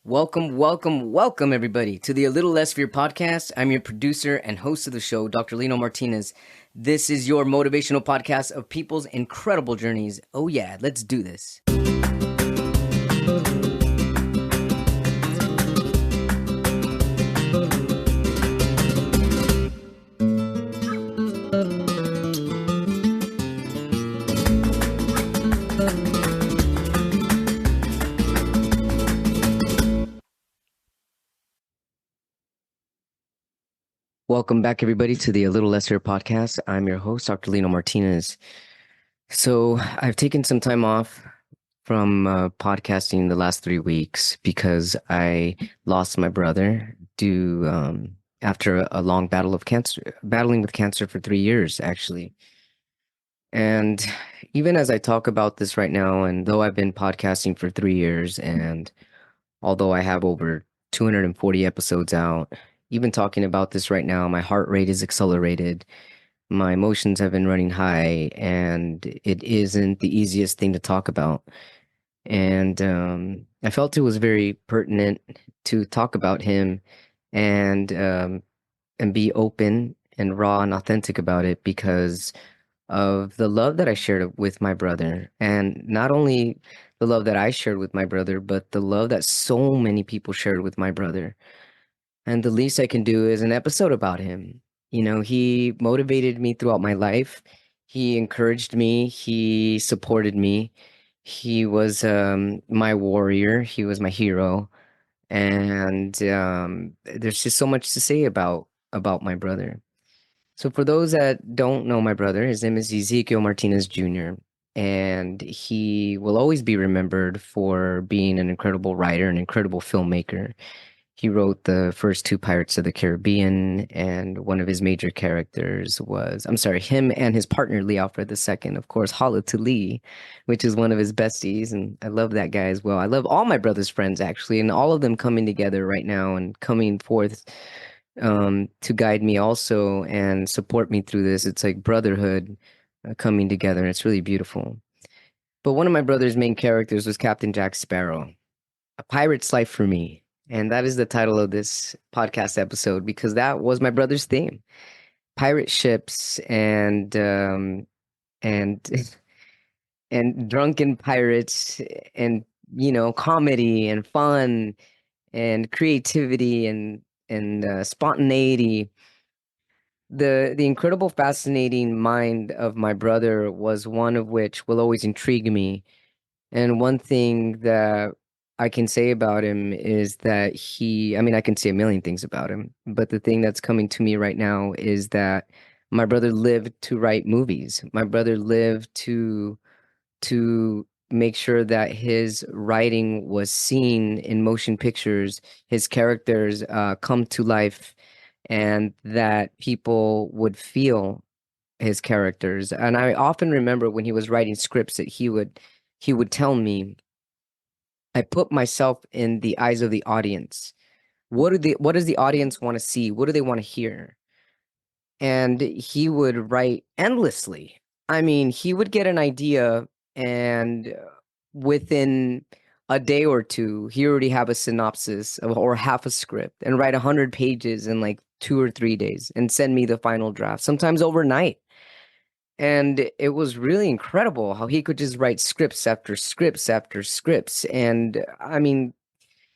Welcome, everybody, to the A Little Less Fear podcast. I'm your producer and host of the show, Dr. Lino Martinez. This is your motivational podcast of people's incredible journeys. Oh, yeah, let's do this. Welcome back, everybody, to the A Little Less Fear podcast. I'm your host, Dr. Lino Martinez. So I've taken some time off from podcasting the last 3 weeks because I lost my brother after a long battling with cancer for 3 years, actually. And even as I talk about this right now, and though I've been podcasting for 3 years, and although I have over 240 episodes out, even talking about this right now, my heart rate is accelerated. My emotions have been running high, and it isn't the easiest thing to talk about. And I felt it was very pertinent to talk about him and be open and raw and authentic about it because of the love that I shared with my brother. And not only the love that I shared with my brother, but the love that so many people shared with my brother. And the least I can do is an episode about him. You know, he motivated me throughout my life. He encouraged me. He supported me. He was my warrior. He was my hero. And there's just so much to say about my brother. So for those that don't know my brother, his name is Ezekiel Martinez Jr., and he will always be remembered for being an incredible writer, an incredible filmmaker. He wrote the first two Pirates of the Caribbean, and one of his major characters was, him and his partner, Lee Alfred II, of course, Holla to Lee, which is one of his besties, and I love that guy as well. I love all my brother's friends, actually, and all of them coming together right now and coming forth to guide me also and support me through this. It's like brotherhood coming together, and it's really beautiful. But one of my brother's main characters was Captain Jack Sparrow, A Pirate's Life for Me. And that is the title of this podcast episode because that was my brother's theme. Pirate ships and and drunken pirates and comedy and fun and creativity and spontaneity. The incredible, fascinating mind of my brother was one of which will always intrigue me. And one thing that I can say about him is that I can say a million things about him, but the thing that's coming to me right now is that my brother lived to write movies. My brother lived to make sure that his writing was seen in motion pictures, his characters come to life, and that people would feel his characters. And I often remember when he was writing scripts that he would tell me, I put myself in the eyes of the audience. What does the audience want to see? What do they want to hear? And he would write endlessly. I mean, he would get an idea and within a day or two, he already have a synopsis or half a script and write 100 pages in like 2 or 3 days and send me the final draft, sometimes overnight. And it was really incredible how he could just write scripts after scripts after scripts. And I mean,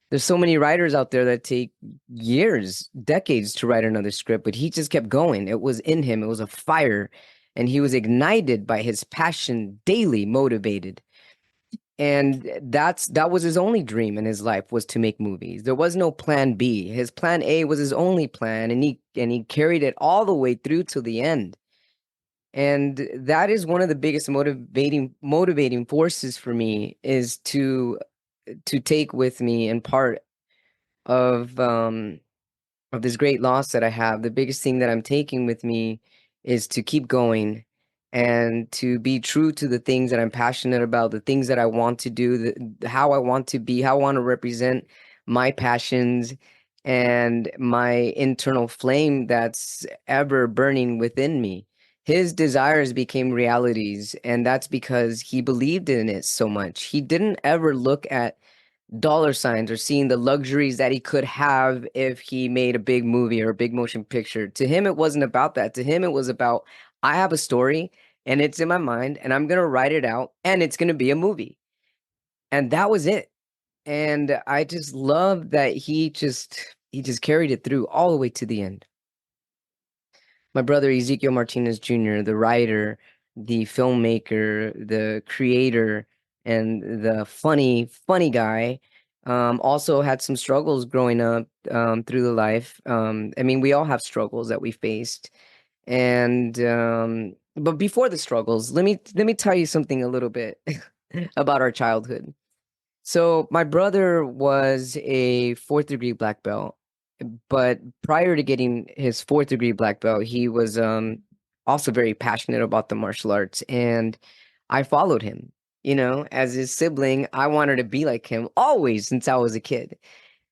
there's so many writers out there that take years, decades to write another script, but he just kept going. It was in him, it was a fire, and he was ignited by his passion, daily motivated. And that was his only dream in his life, was to make movies. There was no plan B. His plan A was his only plan, and he carried it all the way through till the end. And that is one of the biggest motivating forces for me, is to take with me and part of this great loss that I have. The biggest thing that I'm taking with me is to keep going and to be true to the things that I'm passionate about, the things that I want to do, how I want to be, how I want to represent my passions and my internal flame that's ever burning within me. His desires became realities, and that's because he believed in it so much. He didn't ever look at dollar signs or seeing the luxuries that he could have if he made a big movie or a big motion picture. To him, it wasn't about that. To him, it was about, I have a story and it's in my mind and I'm going to write it out and it's going to be a movie. And that was it. And I just love that he just carried it through all the way to the end. My brother Ezekiel Martinez Jr., the writer, the filmmaker, the creator, and the funny guy, also had some struggles growing up through the life. I mean, we all have struggles that we faced, and but before the struggles, let me tell you something a little bit about our childhood. So my brother was a fourth degree black belt, but prior to getting his fourth degree black belt, he was also very passionate about the martial arts, and I followed him. You know, as his sibling, I wanted to be like him always since I was a kid.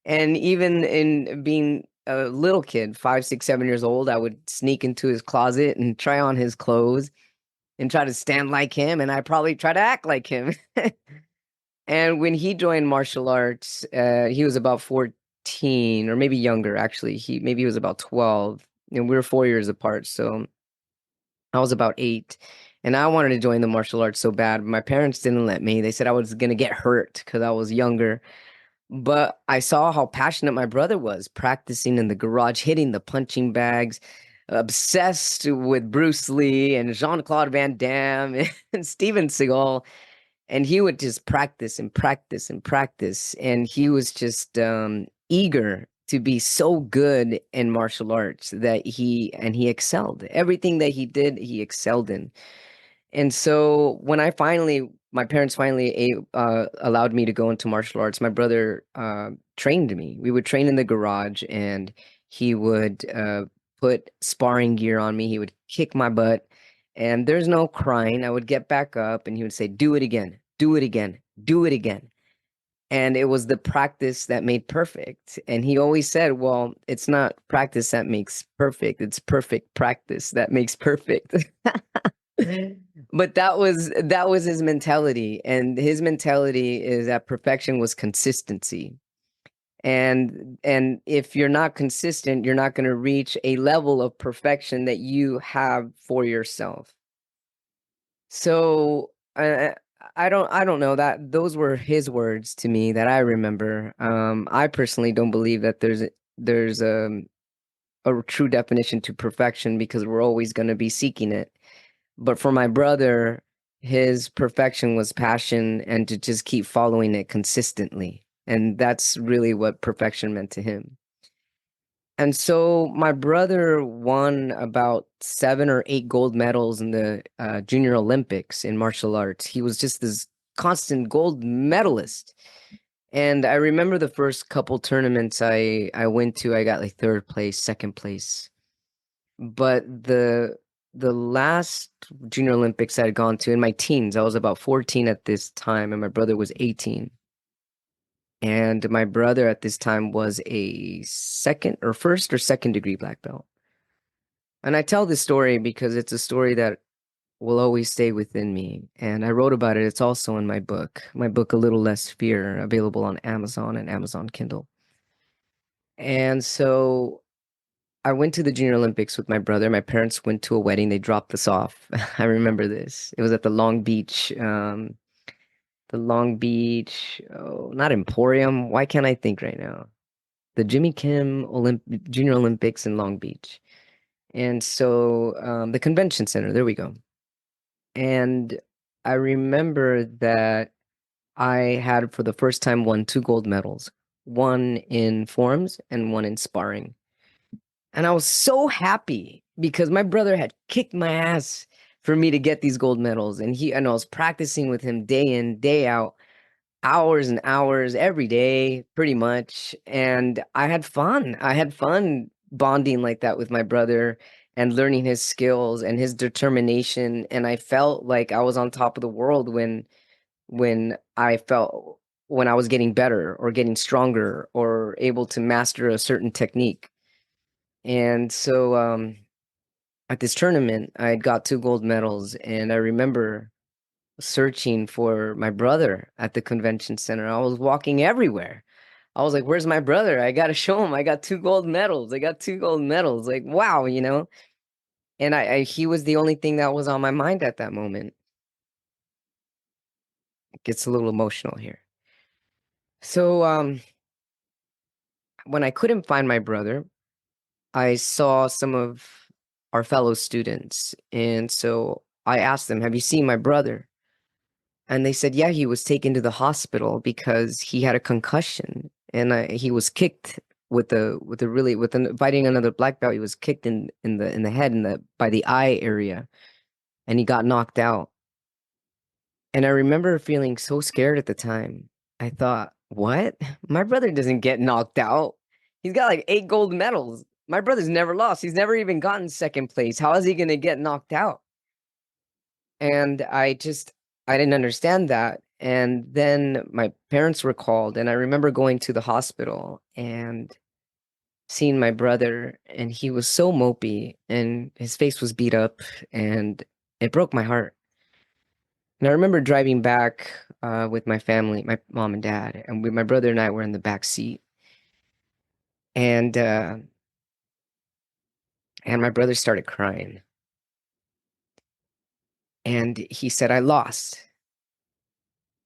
And even in being a little kid, 5, 6, 7 years old, I would sneak into his closet and try on his clothes and try to stand like him, and I probably try to act like him. And when he joined martial arts, he was about 14 or maybe younger, actually. He was about 12, and we were 4 years apart. So I was about 8, and I wanted to join the martial arts so bad. My parents didn't let me. They said I was gonna get hurt because I was younger. But I saw how passionate my brother was, practicing in the garage, hitting the punching bags, obsessed with Bruce Lee and Jean-Claude Van Damme and Steven Seagal, and he would just practice and practice and practice, and he was just eager to be so good in martial arts that he excelled. Everything that he did, he excelled in. And so when my parents finally allowed me to go into martial arts, my brother trained me. We would train in the garage, and he would put sparring gear on me. He would kick my butt, and there's no crying. I would get back up, and he would say, "Do it again, do it again, do it again." And it was the practice that made perfect. And he always said, "Well, it's not practice that makes perfect. It's perfect practice that makes perfect." But that was his mentality, and his mentality is that perfection was consistency. And if you're not consistent, you're not going to reach a level of perfection that you have for yourself. So I don't know, that those were his words to me that I remember. I personally don't believe that there's a true definition to perfection because we're always going to be seeking it. But for my brother, his perfection was passion and to just keep following it consistently. And that's really what perfection meant to him. And so my brother won about 7 or 8 gold medals in the Junior Olympics in martial arts. He was just this constant gold medalist. And I remember the first couple tournaments I went to, I got like third place, second place. But the last Junior Olympics I had gone to in my teens, I was about 14 at this time, and my brother was 18. And my brother at this time was a first or second degree black belt. And I tell this story because it's a story that will always stay within me. And I wrote about it. It's also in my book, A Little Less Fear, available on Amazon and Amazon Kindle. And so I went to the Junior Olympics with my brother. My parents went to a wedding. They dropped us off. I remember this. It was at the Long Beach, oh, not Emporium. Why can't I think right now? The Jimmy Kim Junior Olympics in Long Beach. And so the convention center, there we go. And I remember that I had for the first time won 2 gold medals, one in forms and one in sparring. And I was so happy because my brother had kicked my ass for me to get these gold medals. And I was practicing with him day in, day out, hours and hours every day, pretty much. And I had fun. I had fun bonding like that with my brother and learning his skills and his determination. And I felt like I was on top of the world when when I was getting better or getting stronger or able to master a certain technique. And so at this tournament, I got 2 gold medals, and I remember searching for my brother at the convention center. I was walking everywhere. I was like, "Where's my brother? I gotta show him. I got two gold medals. I got two gold medals." Like, wow, you know? And he was the only thing that was on my mind at that moment. It gets a little emotional here. So, when I couldn't find my brother, I saw some of our fellow students, and so I asked them, "Have you seen my brother?" And they said, "Yeah, he was taken to the hospital because he had a concussion, and he was kicked fighting another black belt. He was kicked in the head by the eye area, and he got knocked out." And I remember feeling so scared at the time. I thought, "What? My brother doesn't get knocked out. He's got like 8 gold medals. My brother's never lost. He's never even gotten second place. How is he gonna get knocked out?" And I didn't understand that. And then my parents were called, and I remember going to the hospital and seeing my brother, and he was so mopey, and his face was beat up, and it broke my heart. And I remember driving back with my family, my mom and dad, and my brother and I were in the back seat. And my brother started crying, and he said, "I lost."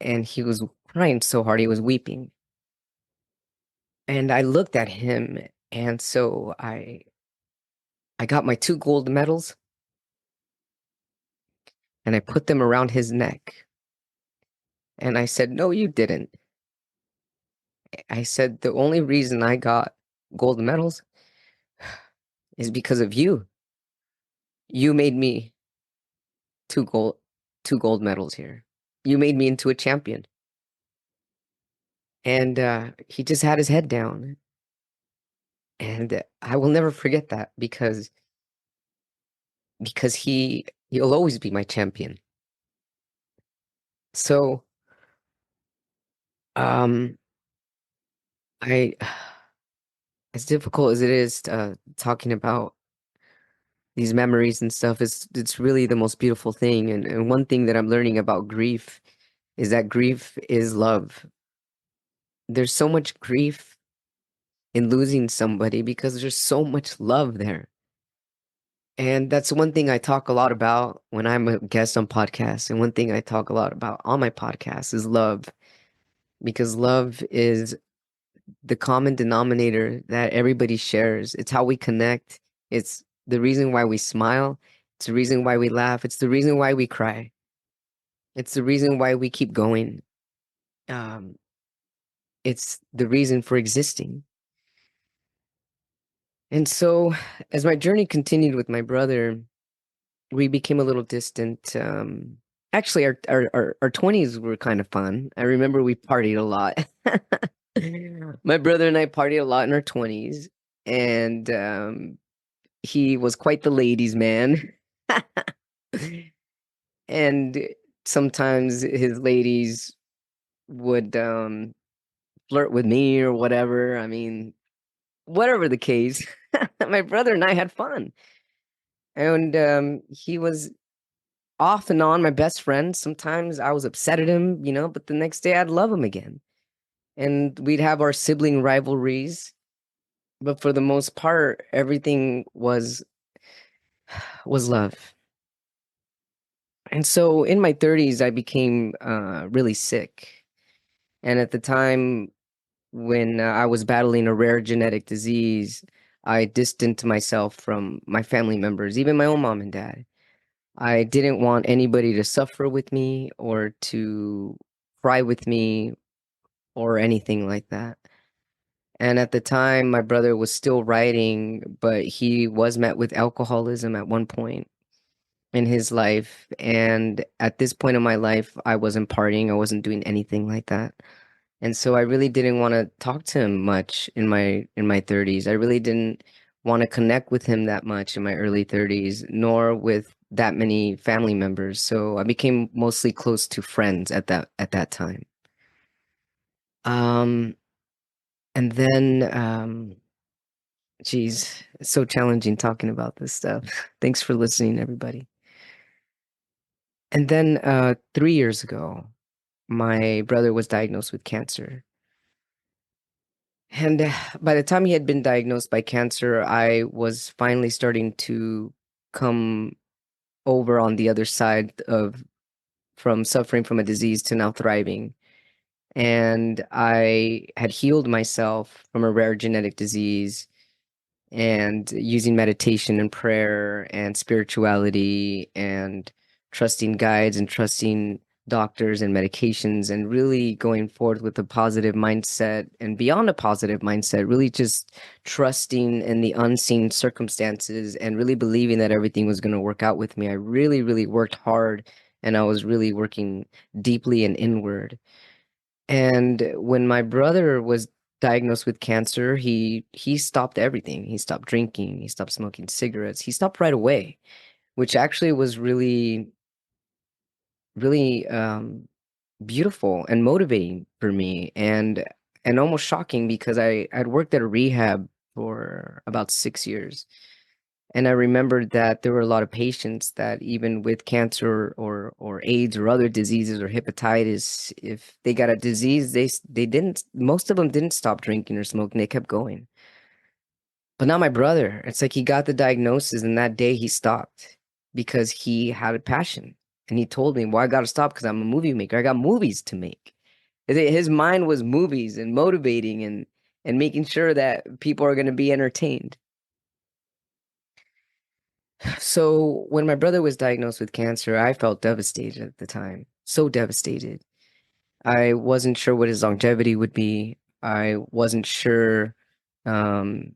And he was crying so hard, he was weeping. And I looked at him, and so I got my 2 gold medals and I put them around his neck. And I said, "No, you didn't." I said, "The only reason I got gold medals is because of you. You made me two gold two gold medals here. You made me into a champion." And he just had his head down. And I will never forget that because he'll always be my champion. So um I as difficult as it is talking about these memories and stuff, it's really the most beautiful thing. And one thing that I'm learning about grief is that grief is love. There's so much grief in losing somebody because there's so much love there. And that's one thing I talk a lot about when I'm a guest on podcasts. And one thing I talk a lot about on my podcast is love, because love is the common denominator that everybody shares. It's how we connect. It's the reason why we smile. It's the reason why we laugh. It's the reason why we cry. It's the reason why we keep going. Um, it's the reason for existing. And so, as my journey continued with my brother, we became a little distant. Actually, our 20s were kind of fun. I remember we partied a lot. My brother and I partied a lot in our 20s, and he was quite the ladies' man. And sometimes his ladies would flirt with me or whatever. I mean, whatever the case, my brother and I had fun. And he was off and on my best friend. Sometimes I was upset at him, but the next day I'd love him again. And we'd have our sibling rivalries. But for the most part, everything was love. And so in my 30s, I became really sick. And at the time when I was battling a rare genetic disease, I distanced myself from my family members, even my own mom and dad. I didn't want anybody to suffer with me or to cry with me or anything like that. And at the time, my brother was still writing, but he was met with alcoholism at one point in his life. And at this point in my life, I wasn't partying, I wasn't doing anything like that. And so I really didn't want to talk to him much in my 30s. I really didn't want to connect with him that much in my early 30s, nor with that many family members. So I became mostly close to friends at that time. Um, and then geez, it's so challenging talking about this stuff. Thanks for listening, everybody. And then 3 years ago, my brother was diagnosed with cancer. And by the time he had been diagnosed by cancer, I was finally starting to come over on the other side of from suffering from a disease to now thriving. And I had healed myself from a rare genetic disease and using meditation and prayer and spirituality and trusting guides and trusting doctors and medications and really going forth with a positive mindset and beyond a positive mindset, really just trusting in the unseen circumstances and really believing that everything was going to work out with me. I really, really worked hard and I was really working deeply and inward. And when my brother was diagnosed with cancer, he stopped everything. He stopped drinking, he stopped smoking cigarettes. He stopped right away, which actually was really, really beautiful and motivating for me and almost shocking because I'd worked at a rehab for about 6 years. And I remembered that there were a lot of patients that even with cancer or AIDS or other diseases or hepatitis, if they got a disease, they didn't, most of them didn't stop drinking or smoking. They kept going. But not my brother. It's like he got the diagnosis and that day he stopped because he had a passion. And he told me, well, I got to stop because I'm a movie maker. I got movies to make. His mind was movies and motivating and making sure that people are going to be entertained. So when my brother was diagnosed with cancer, I felt devastated at the time. So devastated. I wasn't sure what his longevity would be. I wasn't sure um,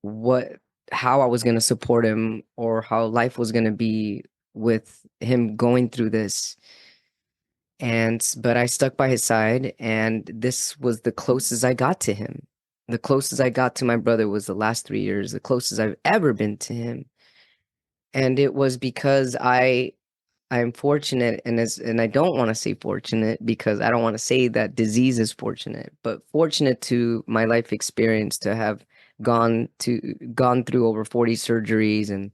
what how I was going to support him or how life was going to be with him going through this. But I stuck by his side, and this was the closest I got to him. The closest I got to my brother was the last 3 years, the closest I've ever been to him. And it was because I'm fortunate and I don't want to say fortunate because I don't want to say that disease is fortunate, but fortunate to my life experience to have gone through over 40 surgeries and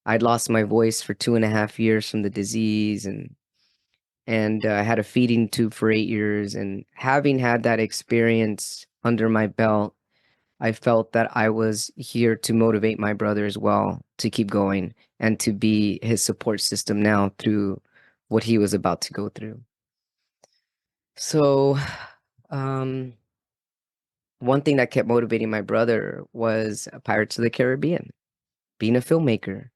I'd lost my voice for 2.5 years from the disease and I had a feeding tube for 8 years and having had that experience under my belt, I felt that I was here to motivate my brother as well to keep going and to be his support system now through what he was about to go through. So, um, one thing that kept motivating my brother was Pirates of the Caribbean, being a filmmaker,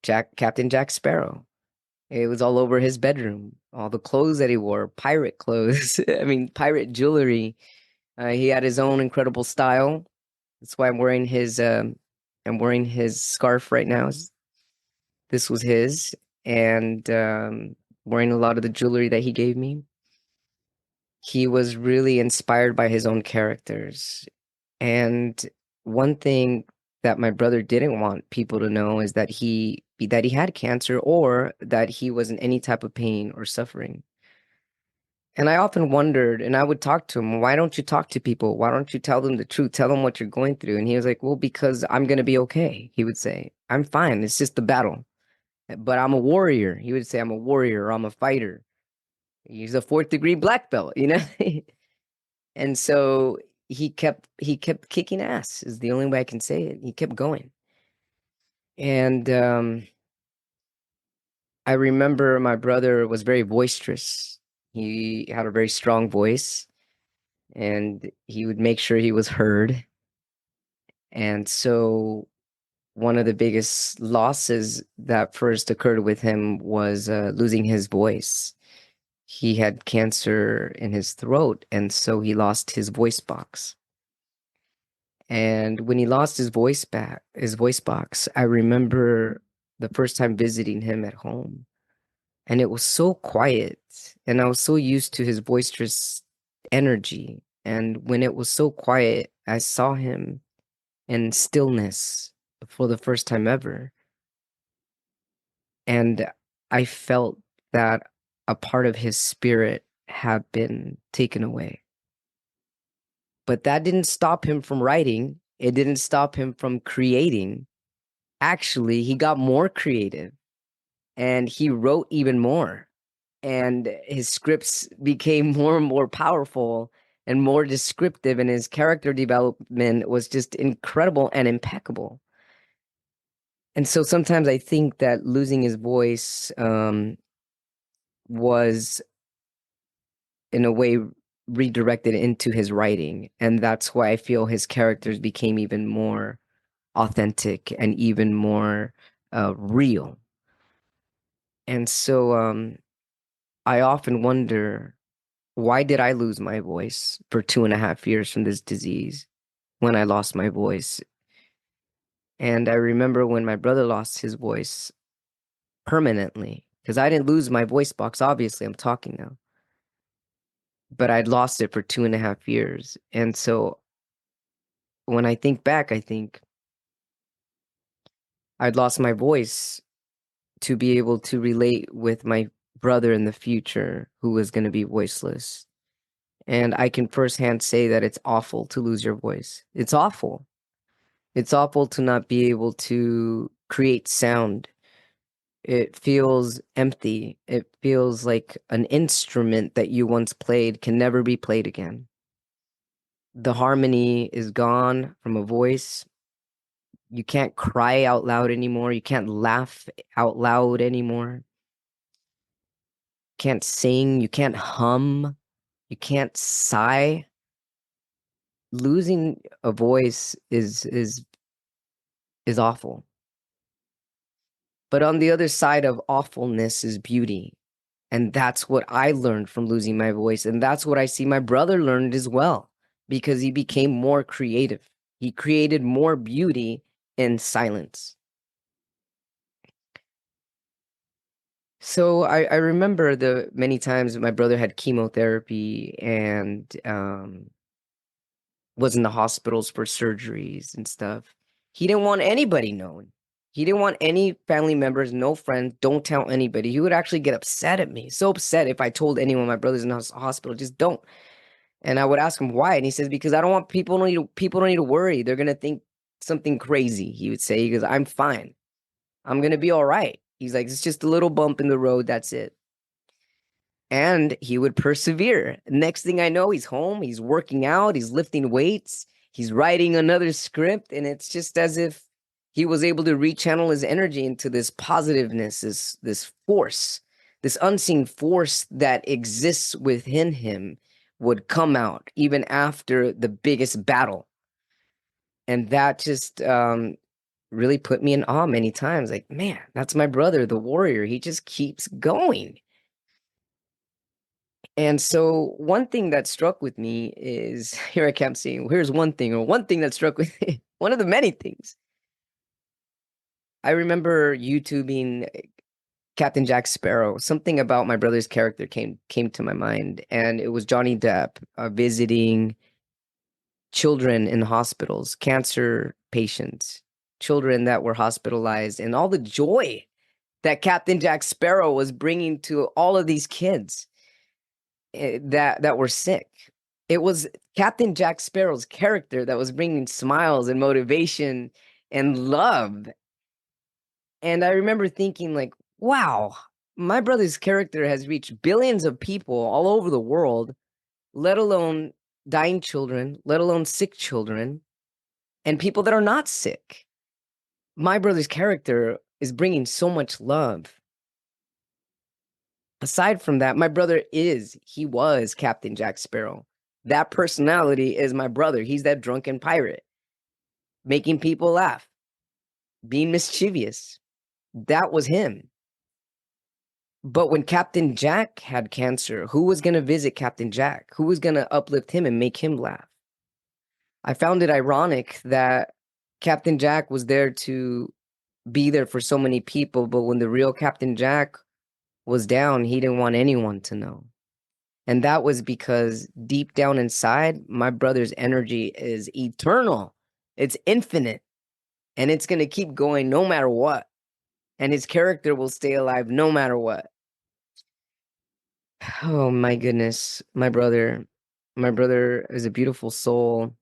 Captain Jack Sparrow. It was all over his bedroom, all the clothes that he wore, pirate clothes. I mean, pirate jewelry. He had his own incredible style. That's why I'm wearing his scarf right now. This was his, and wearing a lot of the jewelry that he gave me. He was really inspired by his own characters. And one thing that my brother didn't want people to know is that he had cancer or that he was in any type of pain or suffering. And I often wondered, and I would talk to him, why don't you talk to people? Why don't you tell them the truth? Tell them what you're going through. And he was like, well, because I'm going to be okay. He would say, I'm fine. It's just the battle. But I'm a warrior. He would say, I'm a warrior or I'm a fighter. He's a fourth degree black belt, you know? And so he kept kicking ass is the only way I can say it. He kept going. And I remember my brother was very boisterous. He had a very strong voice and he would make sure he was heard. And so one of the biggest losses that first occurred with him was losing his voice. He had cancer in his throat, and so he lost his voice box. And when he lost his voice box, I remember the first time visiting him at home, and it was so quiet, and I was so used to his boisterous energy. And when it was so quiet, I saw him in stillness for the first time ever. And I felt that a part of his spirit had been taken away. But that didn't stop him from writing. It didn't stop him from creating. Actually, he got more creative. and he wrote even more. And his scripts became more and more powerful and more descriptive, and his character development was just incredible and impeccable. And so sometimes I think that losing his voice was, in a way, redirected into his writing. And that's why I feel his characters became even more authentic and even more real. And so I often wonder, why did I lose my voice for 2.5 years from this disease when I lost my voice? And I remember when my brother lost his voice permanently, because I didn't lose my voice box, obviously, I'm talking now, but I'd lost it for 2.5 years. And so when I think back, I think I'd lost my voice to be able to relate with my brother in the future who was going to be voiceless. And I can firsthand say that it's awful to lose your voice. It's awful. It's awful to not be able to create sound. It feels empty. It feels like an instrument that you once played can never be played again. The harmony is gone from a voice. You can't cry out loud anymore. You can't laugh out loud anymore. Can't sing. You can't hum. You can't sigh. Losing a voice is awful. But on the other side of awfulness is beauty. And that's what I learned from losing my voice. And that's what I see my brother learned as well, because he became more creative. He created more beauty in silence. So I remember the many times my brother had chemotherapy and was in the hospitals for surgeries and stuff. He didn't want anybody known. He didn't want any family members, no friends, don't tell anybody. He would actually get upset at me. So upset if I told anyone my brother's in the hospital, just don't. And I would ask him why. And he says, because I don't want people don't need to worry. They're gonna think something crazy, he would say. He goes, I'm fine. I'm gonna be all right. He's like, it's just a little bump in the road, that's it. And he would persevere. Next thing I know, he's home, he's working out, he's lifting weights, he's writing another script, and it's just as if he was able to rechannel his energy into this positiveness, this force, this unseen force that exists within him would come out even after the biggest battle. And that just really put me in awe many times. Like, man, that's my brother, the warrior. He just keeps going. And so one thing that struck with me is here I kept saying, here's one thing, or one thing that struck with me, one of the many things. I remember YouTubing Captain Jack Sparrow. Something about my brother's character came to my mind, and it was Johnny Depp visiting children in hospitals, cancer patients, children that were hospitalized, and all the joy that Captain Jack Sparrow was bringing to all of these kids that were sick. It was Captain Jack Sparrow's character that was bringing smiles and motivation and love. And I remember thinking, like, wow, my brother's character has reached billions of people all over the world, let alone dying children, let alone sick children, and people that are not sick. My brother's character is bringing so much love. Aside from that, my brother he was Captain Jack Sparrow. That personality is my brother. He's that drunken pirate, making people laugh, being mischievous. That was him. But when Captain Jack had cancer, who was going to visit Captain Jack? Who was going to uplift him and make him laugh? I found it ironic that Captain Jack was there to be there for so many people, but when the real Captain Jack was down, he didn't want anyone to know. And that was because deep down inside, my brother's energy is eternal. It's infinite. And it's going to keep going no matter what. And his character will stay alive no matter what. Oh my goodness, my brother. My brother is a beautiful soul.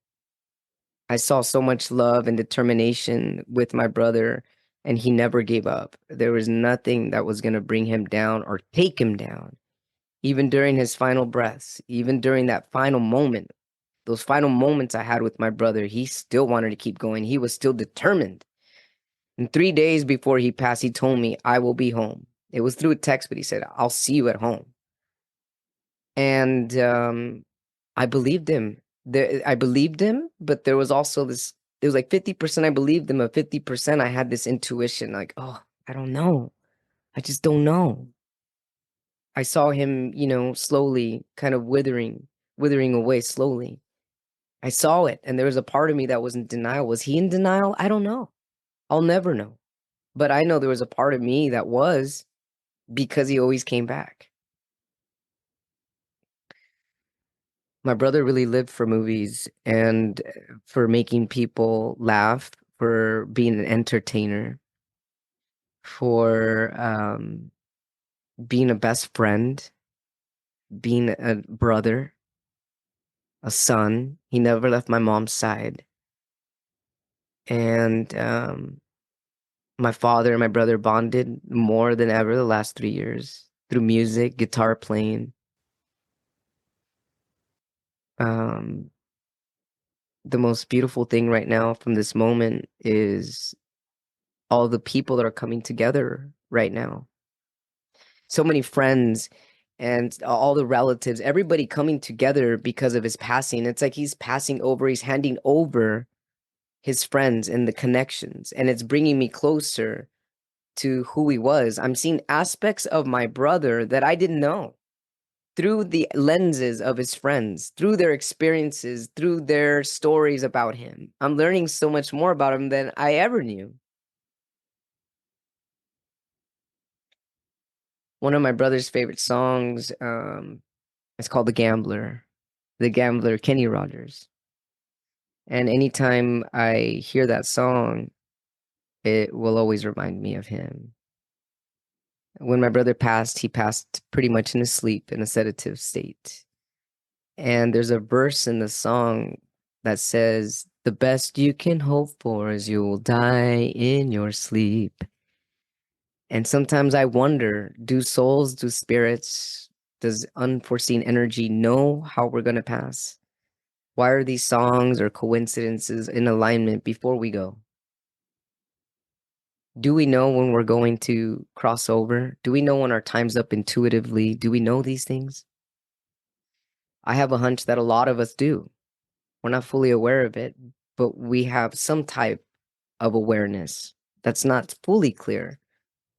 I saw so much love and determination with my brother and he never gave up. There was nothing that was going to bring him down or take him down. Even during his final breaths, even during that final moment, those final moments I had with my brother, he still wanted to keep going. He was still determined. And 3 days before he passed, he told me, I will be home. It was through a text, but he said, I'll see you at home. And I believed him. I believed him, but there was also this, it was like 50% I believed him, but 50% I had this intuition like, oh, I don't know. I just don't know. I saw him, slowly kind of withering away slowly. I saw it, and there was a part of me that was in denial. Was he in denial? I don't know. I'll never know. But I know there was a part of me that was, because he always came back. My brother really lived for movies and for making people laugh, for being an entertainer, for being a best friend, being a brother, a son. He never left my mom's side. And my father and my brother bonded more than ever the last 3 years through music, guitar playing. Um, the most beautiful thing right now from this moment is all the people that are coming together right now. So many friends and all the relatives, everybody coming together because of his passing. It's like he's passing over, he's handing over his friends and the connections, and it's bringing me closer to who he was. I'm seeing aspects of my brother that I didn't know through the lenses of his friends, through their experiences, through their stories about him. I'm learning so much more about him than I ever knew. One of my brother's favorite songs, is called The Gambler. The Gambler, Kenny Rogers. And anytime I hear that song, it will always remind me of him. When my brother passed, he passed pretty much in his sleep in a sedative state. And there's a verse in the song that says, the best you can hope for is you'll die in your sleep. And sometimes I wonder, do souls, do spirits, does unforeseen energy know how we're going to pass? Why are these songs or coincidences in alignment before we go? Do we know when we're going to cross over? Do we know when our time's up intuitively? Do we know these things? I have a hunch that a lot of us do. We're not fully aware of it, but we have some type of awareness that's not fully clear,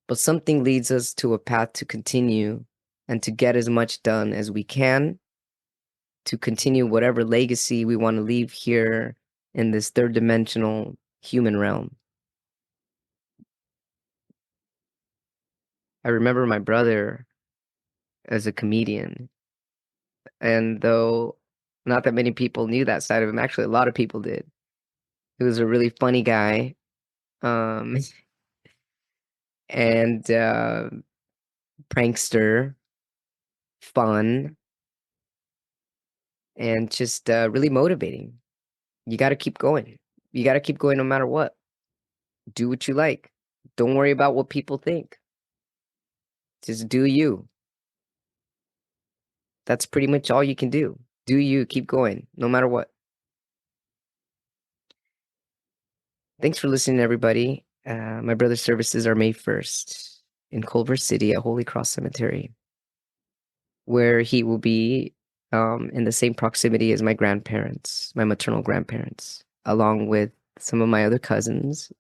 but something leads us to a path to continue and to get as much done as we can to continue whatever legacy we want to leave here in this third dimensional human realm. I remember my brother as a comedian, and though not that many people knew that side of him, actually a lot of people did. He was a really funny guy, um, and prankster, fun, and just really motivating. You got to keep going. You got to keep going no matter what. Do what you like. Don't worry about what people think. Just do you. That's pretty much all you can do. Do you, keep going, no matter what. Thanks for listening, everybody. My brother's services are May 1st in Culver City at Holy Cross Cemetery, where he will be in the same proximity as my grandparents, my maternal grandparents, along with some of my other cousins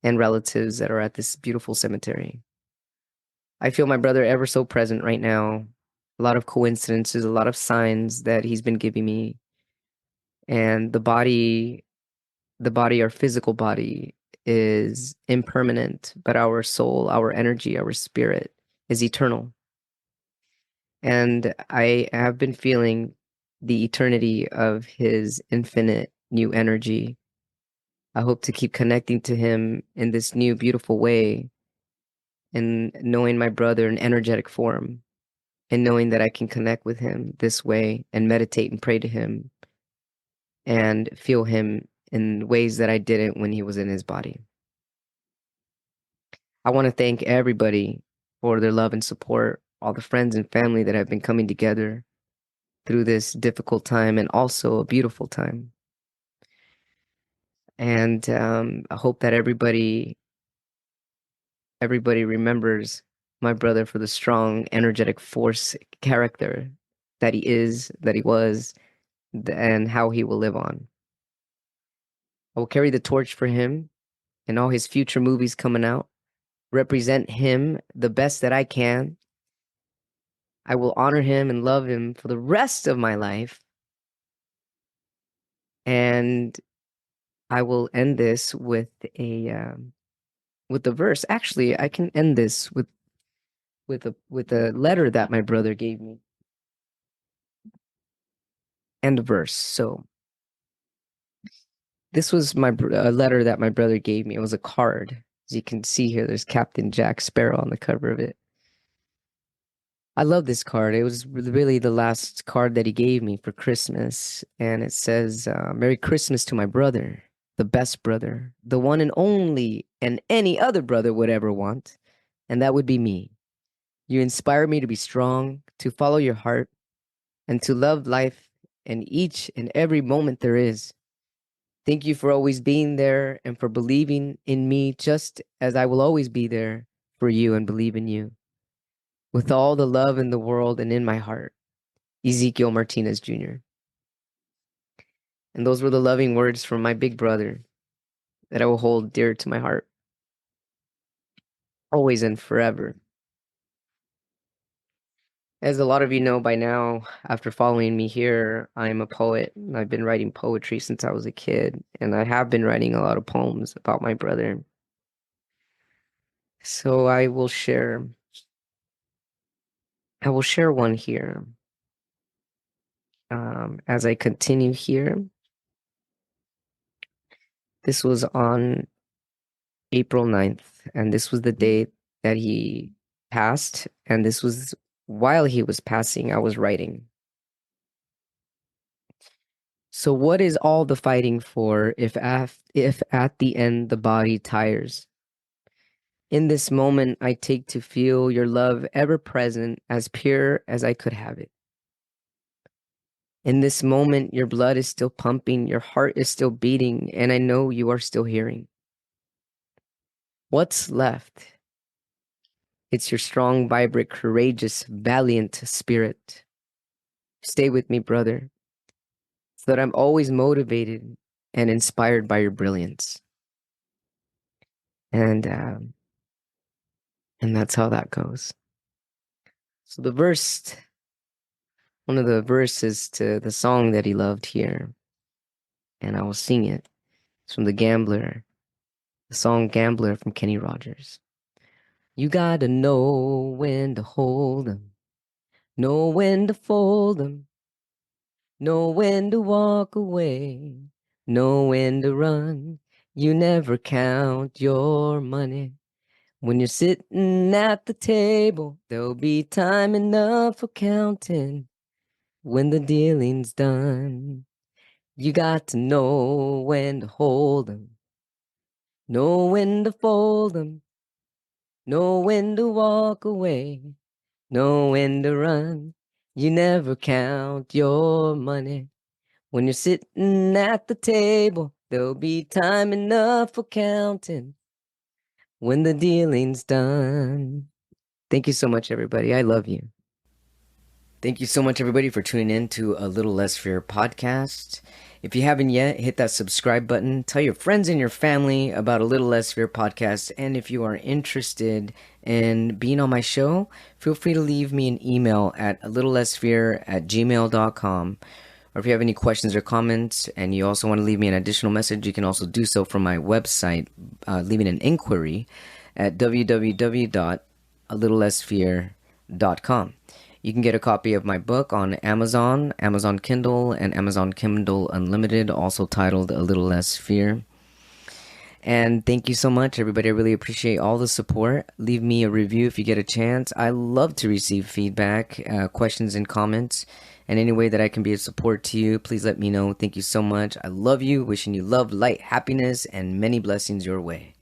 and relatives that are at this beautiful cemetery. I feel my brother ever so present right now. A lot of coincidences, a lot of signs that he's been giving me. And our physical body is impermanent, but our soul, our energy, our spirit is eternal. And I have been feeling the eternity of his infinite new energy. I hope to keep connecting to him in this new, beautiful way, and knowing my brother in energetic form, and knowing that I can connect with him this way and meditate and pray to him and feel him in ways that I didn't when he was in his body. I want to thank everybody for their love and support, all the friends and family that have been coming together through this difficult time and also a beautiful time. And I hope that everybody remembers my brother for the strong, energetic force character that he is, that he was, and how he will live on. I will carry the torch for him and all his future movies coming out, represent him the best that I can. I will honor him and love him for the rest of my life. And I will end this with a verse. Actually, I can end this with a letter that my brother gave me and a verse. So this was a letter that my brother gave me. It was a card. As you can see here, there's Captain Jack Sparrow on the cover of it. I love this card. It was really the last card that he gave me for Christmas. And it says, Merry Christmas to my brother, the best brother, the one and only, and any other brother would ever want. And that would be me. You inspire me to be strong, to follow your heart, and to love life in each and every moment there is. Thank you for always being there and for believing in me just as I will always be there for you and believe in you. With all the love in the world and in my heart, Ezekiel Martinez Jr. And those were the loving words from my big brother that I will hold dear to my heart, always and forever. As a lot of you know by now, after following me here, I'm a poet. I've been writing poetry since I was a kid, and I have been writing a lot of poems about my brother. So I will share one here. As I continue here, this was on April 9th, and this was the day that he passed, and this was while he was passing, I was writing. So what is all the fighting for if at the end the body tires? In this moment I take to feel your love ever present, as pure as I could have it. In this moment your blood is still pumping, your heart is still beating, and I know you are still hearing. What's left? It's your strong, vibrant, courageous, valiant spirit. Stay with me, brother, so that I'm always motivated and inspired by your brilliance. And that's how that goes. So one of the verses to the song that he loved here, and I will sing it. It's from the song Gambler from Kenny Rogers. You gotta know when to hold 'em, know when to fold 'em, know when to walk away, know when to run. You never count your money. When you're sitting at the table, there'll be time enough for counting when the dealing's done. You got to know when to hold 'em, know when to fold 'em, know when to walk away, know when to run. You never count your money. When you're sitting at the table, there'll be time enough for counting when the dealing's done. Thank you so much, everybody. I love you. Thank you so much, everybody, for tuning in to A Little Less Fear podcast. If you haven't yet, hit that subscribe button. Tell your friends and your family about A Little Less Fear podcast. And if you are interested in being on my show, feel free to leave me an email at alittlelessfear@gmail.com. Or if you have any questions or comments and you also want to leave me an additional message, you can also do so from my website, leaving an inquiry at www.alittlelessfear.com. You can get a copy of my book on Amazon, Amazon Kindle, and Amazon Kindle Unlimited, also titled A Little Less Fear. And thank you so much, everybody. I really appreciate all the support. Leave me a review if you get a chance. I love to receive feedback, questions, and comments. And any way that I can be of support to you, please let me know. Thank you so much. I love you. Wishing you love, light, happiness, and many blessings your way.